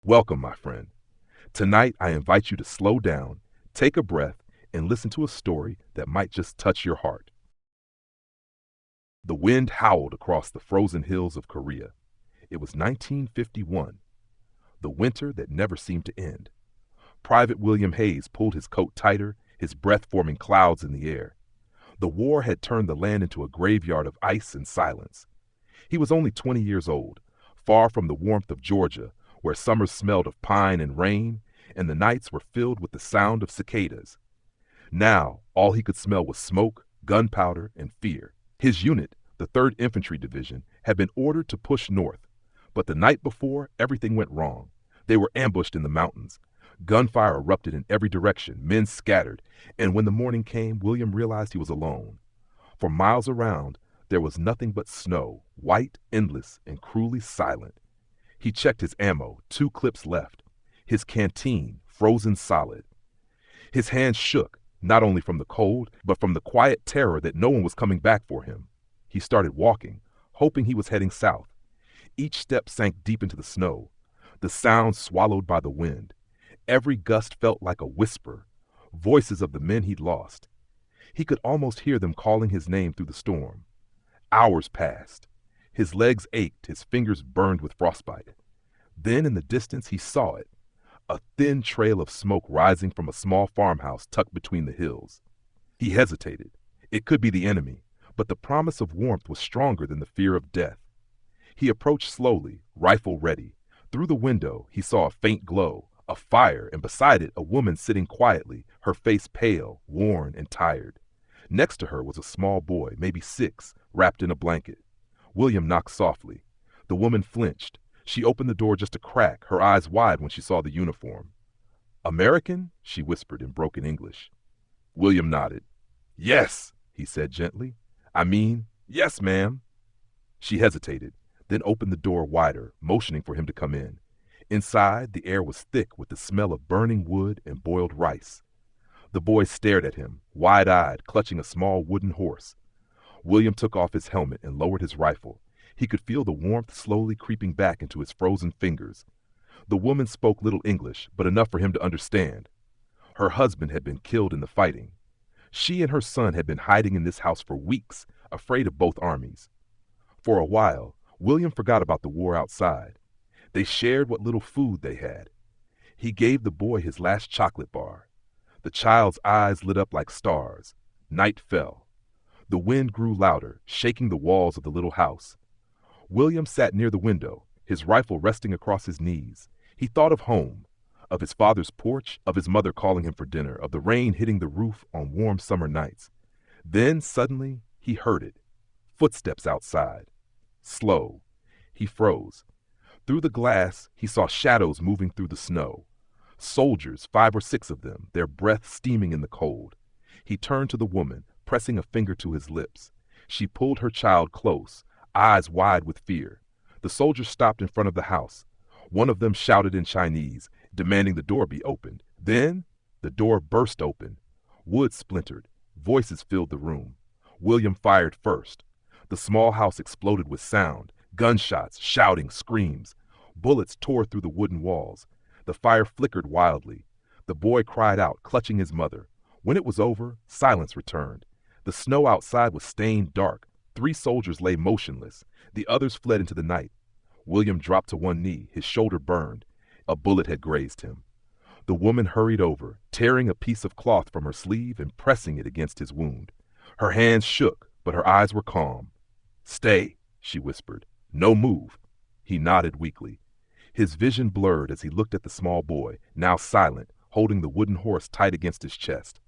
Welcome, my friend. Tonight, I invite you to slow down, take a breath, and listen to a story that might just touch your heart. The wind howled across the frozen hills of Korea. It was 1951, the winter that never seemed to end. Private William Hayes pulled his coat tighter, his breath forming clouds in the air. The war had turned the land into a graveyard of ice and silence. He was only 20 years old, far from the warmth of Georgia, where summers smelled of pine and rain, and the nights were filled with the sound of cicadas. Now, all he could smell was smoke, gunpowder, and fear. His unit, the 3rd Infantry Division, had been ordered to push north, but the night before, everything went wrong. They were ambushed in the mountains. Gunfire erupted in every direction, men scattered, and when the morning came, William realized he was alone. For miles around, there was nothing but snow, white, endless, and cruelly silent. He checked his ammo, 2 clips left. His canteen, frozen solid. His hands shook, not only from the cold, but from the quiet terror that no one was coming back for him. He started walking, hoping he was heading south. Each step sank deep into the snow, the sound swallowed by the wind. Every gust felt like a whisper, voices of the men he'd lost. He could almost hear them calling his name through the storm. Hours passed. His legs ached, his fingers burned with frostbite. Then in the distance he saw it, a thin trail of smoke rising from a small farmhouse tucked between the hills. He hesitated. It could be the enemy, but the promise of warmth was stronger than the fear of death. He approached slowly, rifle ready. Through the window he saw a faint glow, a fire, and beside it a woman sitting quietly, her face pale, worn, and tired. Next to her was a small boy, maybe 6, wrapped in a blanket. William knocked softly. The woman flinched. She opened the door just a crack, her eyes wide when she saw the uniform. "American?" she whispered in broken English. William nodded. "Yes," he said gently. "Yes, ma'am." She hesitated, then opened the door wider, motioning for him to come in. Inside, the air was thick with the smell of burning wood and boiled rice. The boy stared at him, wide-eyed, clutching a small wooden horse. William took off his helmet and lowered his rifle. He could feel the warmth slowly creeping back into his frozen fingers. The woman spoke little English, but enough for him to understand. Her husband had been killed in the fighting. She and her son had been hiding in this house for weeks, afraid of both armies. For a while, William forgot about the war outside. They shared what little food they had. He gave the boy his last chocolate bar. The child's eyes lit up like stars. Night fell. The wind grew louder, shaking the walls of the little house. William sat near the window, his rifle resting across his knees. He thought of home, of his father's porch, of his mother calling him for dinner, of the rain hitting the roof on warm summer nights. Then suddenly he heard it. Footsteps outside. Slow. He froze. Through the glass, he saw shadows moving through the snow. Soldiers, 5 or 6 of them, their breath steaming in the cold. He turned to the woman, pressing a finger to his lips. She pulled her child close, eyes wide with fear. The soldiers stopped in front of the house. One of them shouted in Chinese, demanding the door be opened. Then the door burst open. Wood splintered. Voices filled the room. William fired first. The small house exploded with sound, gunshots, shouting, screams. Bullets tore through the wooden walls. The fire flickered wildly. The boy cried out, clutching his mother. When it was over, silence returned. The snow outside was stained dark. 3 soldiers lay motionless. The others fled into the night. William dropped to one knee, his shoulder burned. A bullet had grazed him. The woman hurried over, tearing a piece of cloth from her sleeve and pressing it against his wound. Her hands shook, but her eyes were calm. "Stay," she whispered. "No move." He nodded weakly. His vision blurred as he looked at the small boy, now silent, holding the wooden horse tight against his chest.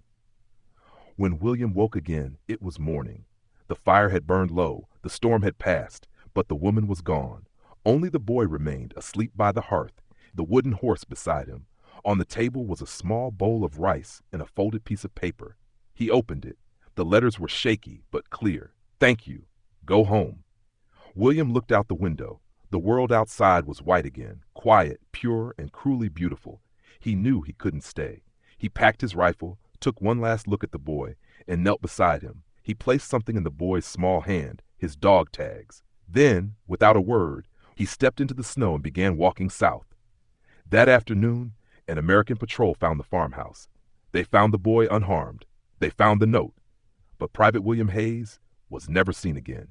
When William woke again, it was morning. The fire had burned low, the storm had passed, but the woman was gone. Only the boy remained, asleep by the hearth, the wooden horse beside him. On the table was a small bowl of rice and a folded piece of paper. He opened it. The letters were shaky, but clear. "Thank you. Go home." William looked out the window. The world outside was white again, quiet, pure, and cruelly beautiful. He knew he couldn't stay. He packed his rifle, took one last look at the boy, and knelt beside him. He placed something in the boy's small hand, his dog tags. Then, without a word, he stepped into the snow and began walking south. That afternoon, an American patrol found the farmhouse. They found the boy unharmed. They found the note. But Private William Hayes was never seen again.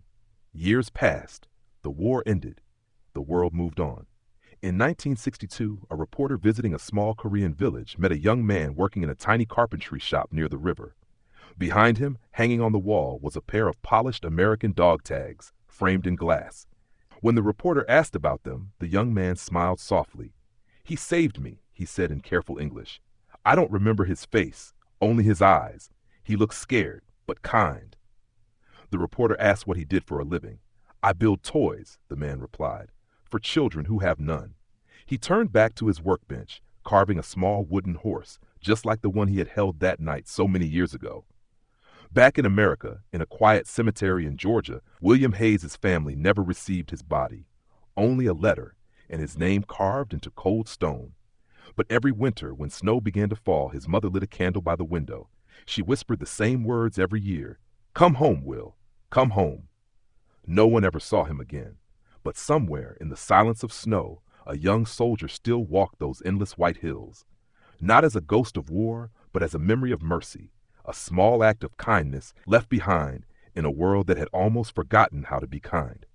Years passed. The war ended. The world moved on. In 1962, a reporter visiting a small Korean village met a young man working in a tiny carpentry shop near the river. Behind him, hanging on the wall, was a pair of polished American dog tags, framed in glass. When the reporter asked about them, the young man smiled softly. "He saved me," he said in careful English. "I don't remember his face, only his eyes. He looked scared, but kind." The reporter asked what he did for a living. "I build toys," the man replied, "for children who have none." He turned back to his workbench, carving a small wooden horse, just like the one he had held that night so many years ago. Back in America, in a quiet cemetery in Georgia, William Hayes's family never received his body. Only a letter, and his name carved into cold stone. But every winter, when snow began to fall, his mother lit a candle by the window. She whispered the same words every year. "Come home, Will. Come home." No one ever saw him again. But somewhere in the silence of snow, a young soldier still walked those endless white hills. Not as a ghost of war, but as a memory of mercy, a small act of kindness left behind in a world that had almost forgotten how to be kind.